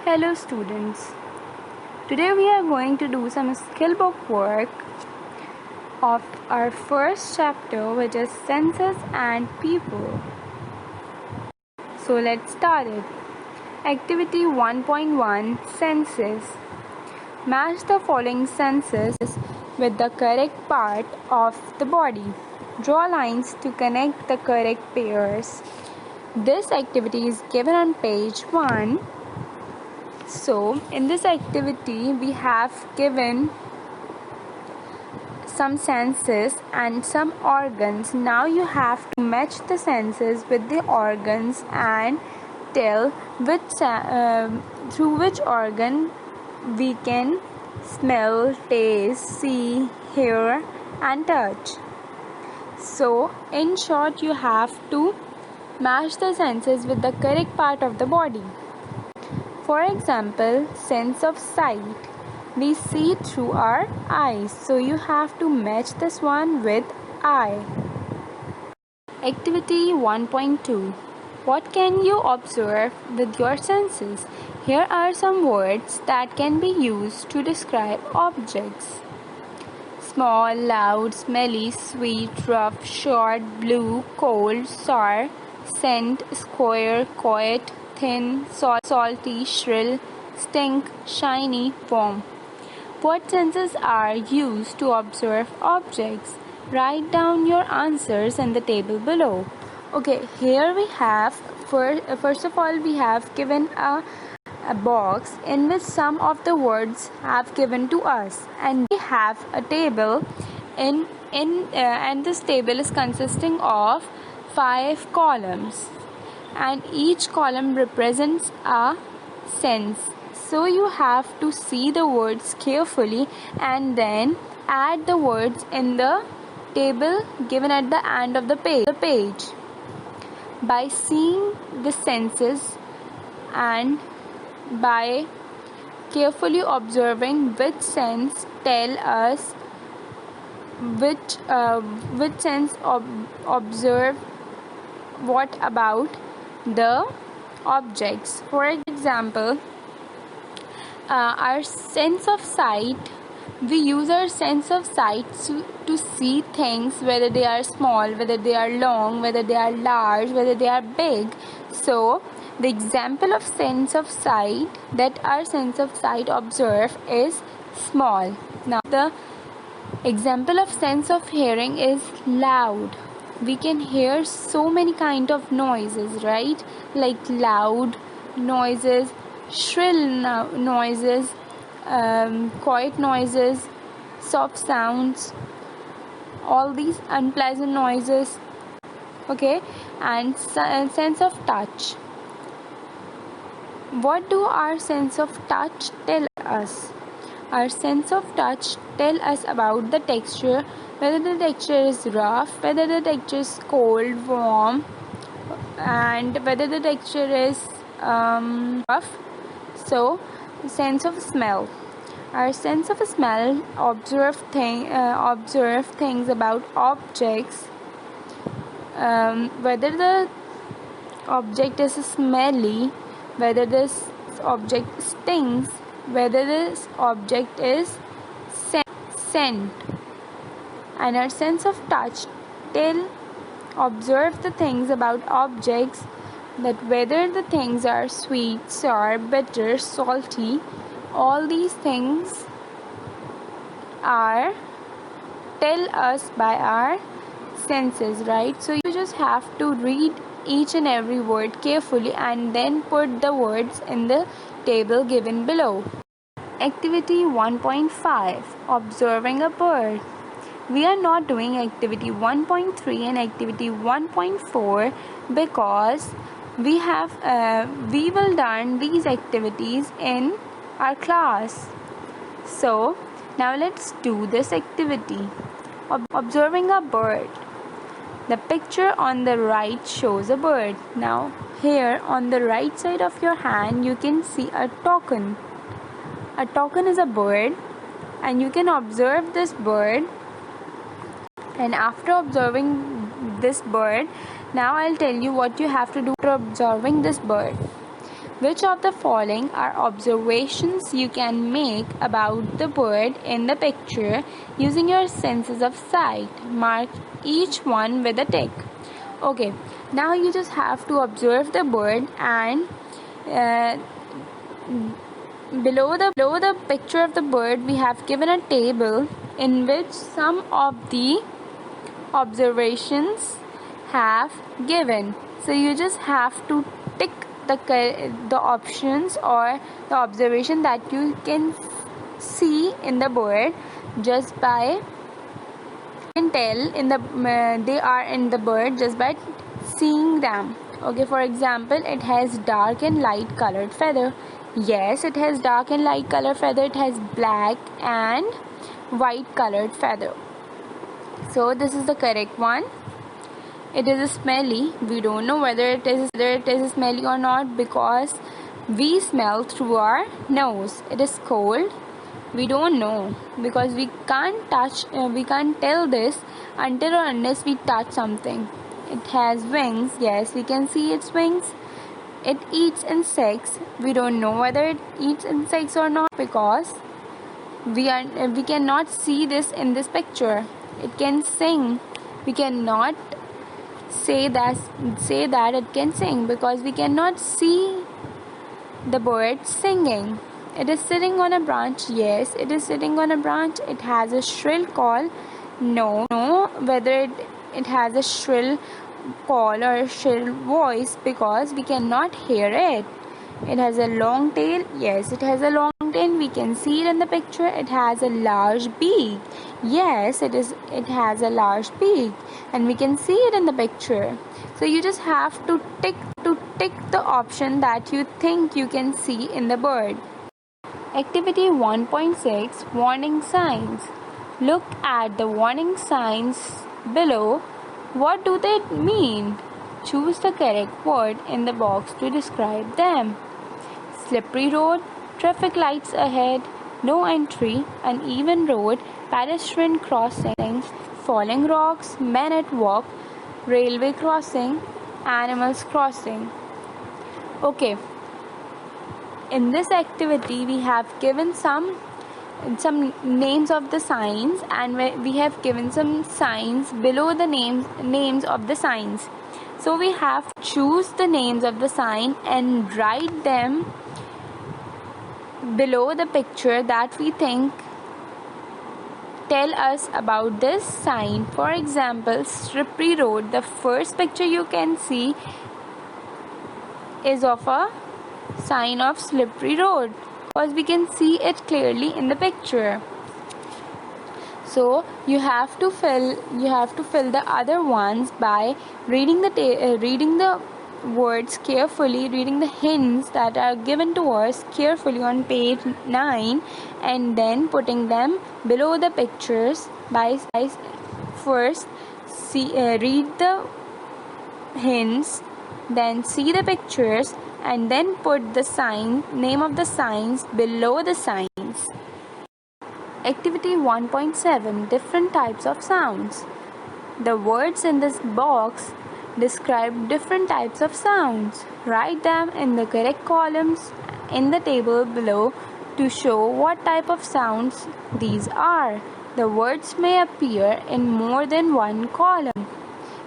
Hello students, today we are going to do some skill book work of our first chapter, which is Senses and People. So let's start it. Activity 1.1 Senses. Match the following senses with the correct part of the body. Draw lines to connect the correct pairs. This activity is given on page 1. So, in this activity, we have given some senses and some organs. Now you have to match the senses with the organs and tell through which organ we can smell, taste, see, hear and touch. So, in short, you have to match the senses with the correct part of the body. For example, sense of sight. We see through our eyes. So you have to match this one with eye. Activity 1.2. What can you observe with your senses? Here are some words that can be used to describe objects. Small, loud, smelly, sweet, rough, short, blue, cold, sour, scent, square, quiet, thin, salty, shrill, stink, shiny, warm. What senses are used to observe objects? Write down your answers in the table below. Okay, here we have, first of all, we have given a box in which some of the words have given to us, and we have a table and this table is consisting of 5 columns. And each column represents a sense. So you have to see the words carefully and then add the words in the table given at the end of the page. By seeing the senses and by carefully observing which sense tell us which sense observe what about the objects. For example, our sense of sight, we use our sense of sight to see things, whether they are small, whether they are long, whether they are large, whether they are big. So the example of sense of sight that our sense of sight observe is small. Now the example of sense of hearing is loud. We can hear so many kind of noises, right? Like loud noises, shrill noises, quiet noises, soft sounds, all these unpleasant noises. Okay, and sense of touch. What do our sense of touch tell us? Our sense of touch tell us about the texture, whether the texture is rough, whether the texture is cold, warm, and whether the texture is rough. So, sense of smell. Our sense of smell observe things about objects, whether the object is smelly, whether this object stings, whether this object is scent. And our sense of touch observe the things about objects, that whether the things are sweet, sour, bitter, salty, all these things are tell us by our senses, right? So you just have to read each and every word carefully and then put the words in the table given below. Activity 1.5 Observing a bird. We are not doing activity 1.3 and activity 1.4 because we will learn these activities in our class. So now let's do this activity. Observing a bird. The picture on the right shows a bird. Now here on the right side of your hand you can see a toucan. A toucan is a bird and you can observe this bird. And after observing this bird, now I'll tell you what you have to do after observing this bird. Which of the following are observations you can make about the bird in the picture using your senses of sight? Mark each one with a tick. Okay, now you just have to observe the bird, and below the picture of the bird we have given a table in which some of the observations have given. So you just have to tick the options or the observation that you can see in the bird just by can tell in the they are in the bird just by seeing them. Okay, for example, it has dark and light colored feather. Yes, it has dark and light colored feather. It has black and white colored feather. So this is the correct one. It is smelly. We don't know whether it is smelly or not because we smell through our nose. It is cold. We don't know because we can't tell this until or unless we touch something. It has wings. Yes, we can see its wings. It eats insects. We don't know whether it eats insects or not because we cannot see this in this picture. It can sing. We cannot say that it can sing because we cannot see the bird singing. It is sitting on a branch. Yes, it is sitting on a branch. It has a shrill call. No, whether it has a shrill call or a shrill voice because we cannot hear it. It has a long tail. Yes, it has a long tail. We can see it in the picture. It has a large beak. Yes, it has a large beak, and we can see it in the picture. So you just have to tick the option that you think you can see in the bird. Activity 1.6, warning signs. Look at the warning signs below. What do they mean? Choose the correct word in the box to describe them. Slippery road, traffic lights ahead, no entry, uneven road, pedestrian crossing, falling rocks, men at work, railway crossing, animals crossing. Okay, in this activity we have given some names of the signs, and we have given some signs below the names of the signs. So we have to choose the names of the sign and write them below the picture that we think tell us about this sign. For example, slippery road. The first picture you can see is of a sign of slippery road because we can see it clearly in the picture. So you have to fill the other ones by reading the words carefully, reading the hints that are given to us carefully on page 9, and then putting them below the pictures by first read the hints, then see the pictures, and then put the name of the signs below the signs. Activity 1.7, different types of sounds. The words in this box describe different types of sounds. Write them in the correct columns in the table below to show what type of sounds these are. The words may appear in more than one column.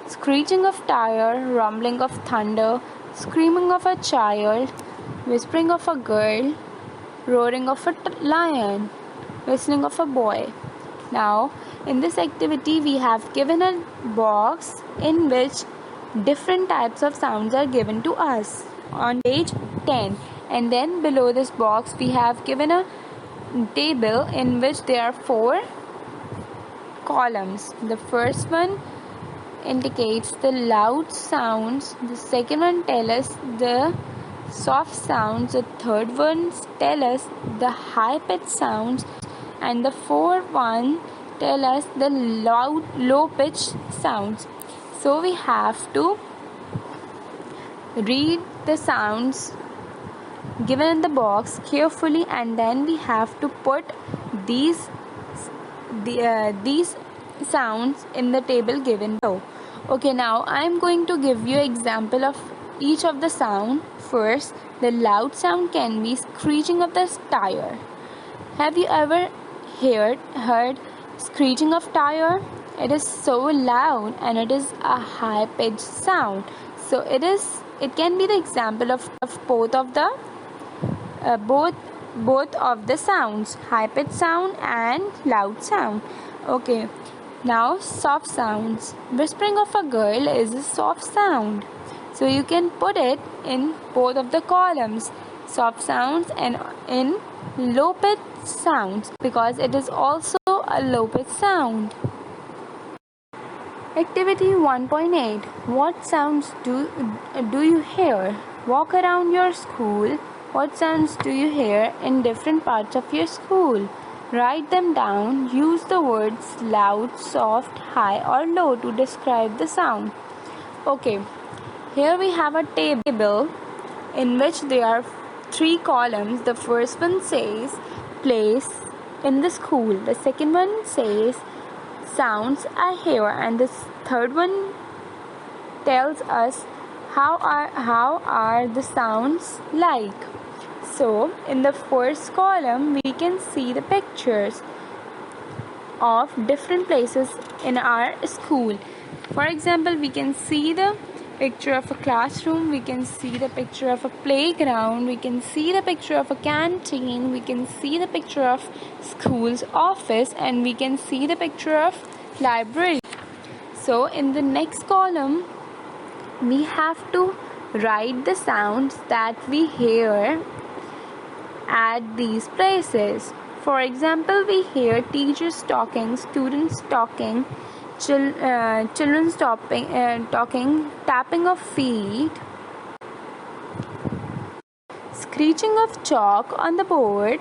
Screeching of tire, rumbling of thunder, screaming of a child, whispering of a girl, roaring of a lion, whistling of a boy. Now, in this activity, we have given a box in which different types of sounds are given to us on page 10, and then below this box we have given a table in which there are 4 columns. The first one indicates the loud sounds, the second one tells us the soft sounds, the third one tells us the high pitched sounds, and the fourth one tells us the low pitched sounds. So we have to read the sounds given in the box carefully, and then we have to put these sounds in the table given below. Okay, now I am going to give you example of each of the sound. first, the loud sound can be screeching of the tire. Have you ever heard screeching of tire? It is so loud and it is a high pitched sound. So it can be the example of both of the both of the sounds, high pitched sound and loud sound. Okay. Now soft sounds. Whispering of a girl is a soft sound. So you can put it in both of the columns, soft sounds and in low pitched sounds, because it is also a low pitched sound. Activity 1.8. What sounds do you hear? Walk around your school. What sounds do you hear in different parts of your school? Write them down. Use the words loud, soft, high or low to describe the sound. Okay, here we have a table in which there are 3 columns. The first one says place in the school. The second one says sounds I hear, and the third one tells us how are the sounds like. So in the first column we can see the pictures of different places in our school. For example, we can see the picture of a classroom, we can see the picture of a playground, we can see the picture of a canteen, we can see the picture of school's office, and we can see the picture of library. So in the next column we have to write the sounds that we hear at these places. For example, we hear teachers talking, students talking, children talking, tapping of feet, screeching of chalk on the board.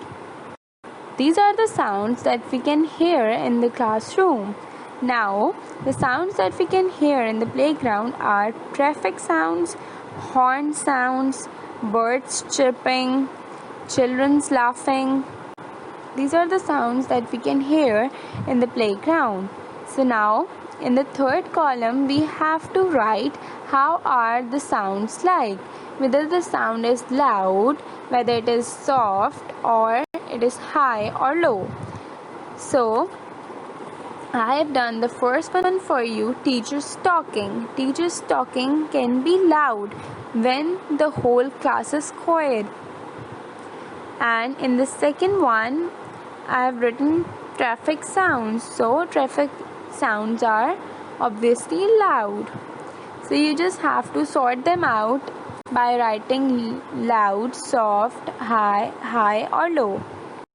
These are the sounds that we can hear in the classroom. Now, the sounds that we can hear in the playground are traffic sounds, horn sounds, birds chirping, children's laughing. These are the sounds that we can hear in the playground. So now in the third column we have to write how are the sounds like, whether the sound is loud, whether it is soft, or it is high or low. So I have done the first one for you, teachers talking. Teachers talking can be loud when the whole class is quiet. And in the second one I have written traffic sounds. So traffic sounds are obviously loud. So you just have to sort them out by writing loud, soft, high or low.